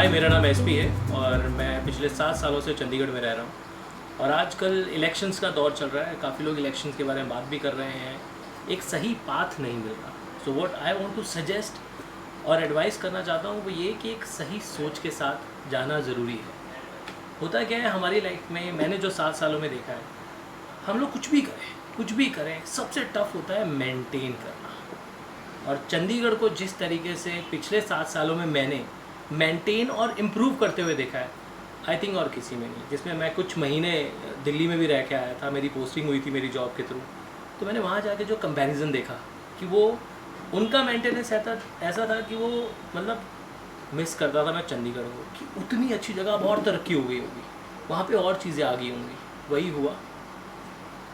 हाय, मेरा नाम एसपी है और मैं पिछले 7 सालों से चंडीगढ़ में रह रहा हूँ। और आजकल इलेक्शंस का दौर चल रहा है, काफ़ी लोग इलेक्शंस के बारे में बात भी कर रहे हैं। एक सही पाथ नहीं मिल रहा। So what I want to suggest और एडवाइस करना चाहता हूँ वो ये कि एक सही सोच के साथ जाना ज़रूरी है। होता क्या है हमारी लाइफ में, मैंने जो 7 सालों में देखा है, हम लोग कुछ भी करें सबसे टफ होता है मेंटेन करना। और चंडीगढ़ को जिस तरीके से पिछले 7 सालों में मैंने मेंटेन और इम्प्रूव करते हुए देखा है, आई थिंक और किसी में नहीं। जिसमें मैं कुछ महीने दिल्ली में भी रह के आया था, मेरी पोस्टिंग हुई थी मेरी जॉब के थ्रू, तो मैंने वहाँ जाके जो कंपैरिजन देखा कि वो उनका मेंटेनेंस ऐसा था कि वो मतलब मिस करता था मैं चंडीगढ़ को, कि उतनी अच्छी जगह अब और तरक्की हो गई होगी, वहाँ पे और चीज़ें आ गई होंगी। वही हुआ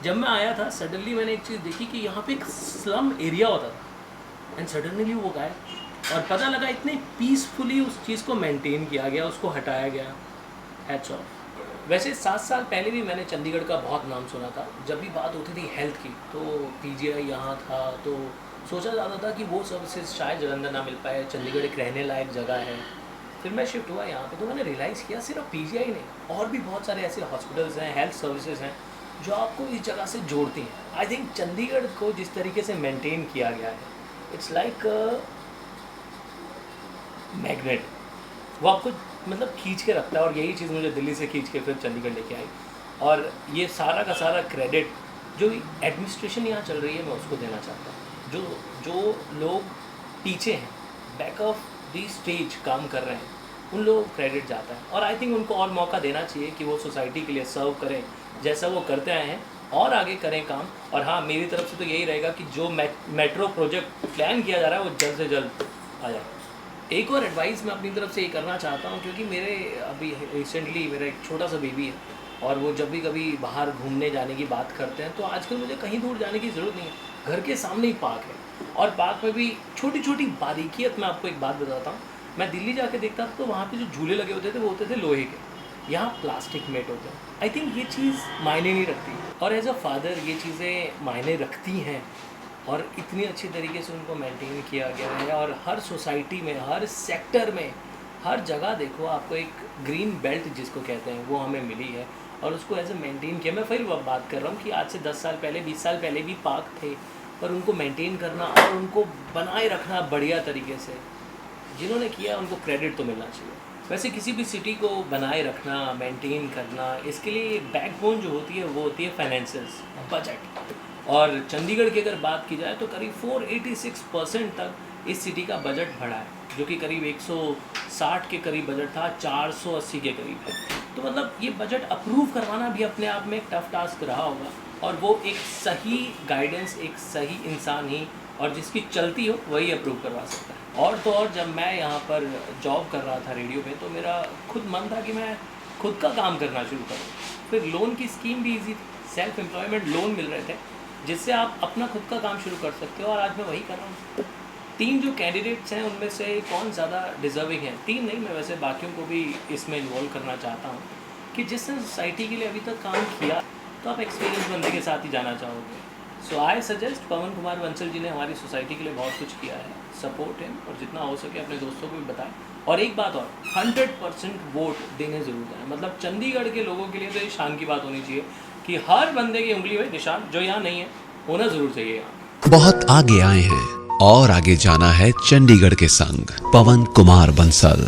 जब मैं आया था। सडनली मैंने एक चीज़ देखी कि यहाँ पे एक स्लम एरिया होता था एंड सडनली वो गायब। और पता लगा इतने पीसफुली उस चीज़ को मेंटेन किया गया, उसको हटाया गया। Hats off. वैसे 7 साल पहले भी मैंने चंडीगढ़ का बहुत नाम सुना था। जब भी बात होती थी हेल्थ की तो पीजीआई यहाँ था, तो सोचा जाता था कि वो सर्विसेज शायद जलंधर ना मिल पाए, चंडीगढ़ एक रहने लायक जगह है। फिर मैं शिफ्ट हुआ यहाँ पे तो मैंने रियलाइज़ किया सिर्फ पीजीआई नहीं, और भी बहुत सारे ऐसे हॉस्पिटल्स हैं, हेल्थ सर्विसेज हैं जो आपको इस जगह से जोड़ती हैं। आई थिंक चंडीगढ़ को जिस तरीके से मेंटेन किया गया है, इट्स लाइक मैग्नेट, वो आपको मतलब खींच के रखता है। और यही चीज़ मुझे दिल्ली से खींच के फिर चंडीगढ़ लेके आई। और ये सारा का सारा क्रेडिट जो एडमिनिस्ट्रेशन यहाँ चल रही है मैं उसको देना चाहता हूँ। जो लोग पीछे हैं, बैक ऑफ दी स्टेज काम कर रहे हैं, उन लोगों को क्रेडिट जाता है। और आई थिंक उनको और मौका देना चाहिए कि वो सोसाइटी के लिए सर्व करें जैसा वो करते आए हैं, और आगे करें काम। और हाँ, मेरी तरफ से तो यही रहेगा कि जो मेट्रो प्रोजेक्ट प्लान किया जा रहा है वो जल्द से जल्द आ जाए। एक और एडवाइस मैं अपनी तरफ से ये करना चाहता हूँ, क्योंकि मेरे अभी रिसेंटली मेरा एक छोटा सा बेबी है और वो जब भी कभी बाहर घूमने जाने की बात करते हैं तो आजकल मुझे कहीं दूर जाने की ज़रूरत नहीं है। घर के सामने ही पार्क है और पार्क में भी छोटी छोटी बारीकियत। मैं आपको एक बात बताता हूँ, मैं दिल्ली जाके देखता था तो वहाँ पे जो झूले लगे होते थे वो होते थे लोहे के, यहाँ प्लास्टिक मेट होते हैं। आई थिंक ये चीज़ मायने नहीं रखती, और एज अ फादर ये चीज़ें मायने रखती हैं। और इतनी अच्छी तरीके से उनको मेंटेन किया गया है। और हर सोसाइटी में, हर सेक्टर में, हर जगह देखो आपको एक ग्रीन बेल्ट जिसको कहते हैं वो हमें मिली है, और उसको ऐसे मेंटेन किया। मैं फिर बात कर रहा हूँ कि आज से 10 साल पहले, 20 साल पहले भी पार्क थे, पर उनको मेंटेन करना और उनको बनाए रखना बढ़िया तरीके से जिन्होंने किया उनको क्रेडिट तो मिलना चाहिए। वैसे किसी भी सिटी को बनाए रखना, मेंटेन करना, इसके लिए बैकबोन जो होती है वो होती है फाइनेंसेस, बजट। और चंडीगढ़ की अगर बात की जाए तो करीब 486% तक इस सिटी का बजट बढ़ा है, जो कि करीब 160 के करीब बजट था, 480 के करीब है। तो मतलब ये बजट अप्रूव करवाना भी अपने आप में एक टफ टास्क रहा होगा, और वो एक सही गाइडेंस, एक सही इंसान ही और जिसकी चलती हो वही अप्रूव करवा सकता है। और तो और जब मैं यहाँ पर जॉब कर रहा था रेडियो में, तो मेरा खुद मन था कि मैं खुद का काम करना शुरू करूँ। फिर लोन की स्कीम भी ईजी थी, सेल्फ एम्प्लॉयमेंट लोन मिल रहे थे जिससे आप अपना खुद का काम शुरू कर सकते हो, और आज मैं वही कर रहा हूँ। 3 जो कैंडिडेट्स हैं उनमें से कौन ज़्यादा डिज़र्विंग है, 3 नहीं, मैं वैसे बाकियों को भी इसमें इन्वॉल्व करना चाहता हूँ कि जिसने सोसाइटी के लिए अभी तक काम किया, तो आप एक्सपीरियंस बंदे के साथ ही जाना चाहोगे। सो आई सजेस्ट, पवन कुमार बंसल जी ने हमारी सोसाइटी के लिए बहुत कुछ किया है, सपोर्ट है, और जितना हो सके अपने दोस्तों को भी बताएं। और एक बात और, 100% वोट देने ज़रूर जाए। मतलब चंडीगढ़ के लोगों के लिए तो ये शान की बात होनी चाहिए कि हर बंदे की उंगली में निशान जो यहाँ नहीं है होना ज़रूर चाहिए यहाँ। बहुत आगे आए हैं और आगे जाना है चंडीगढ़ के संग। पवन कुमार बंसल।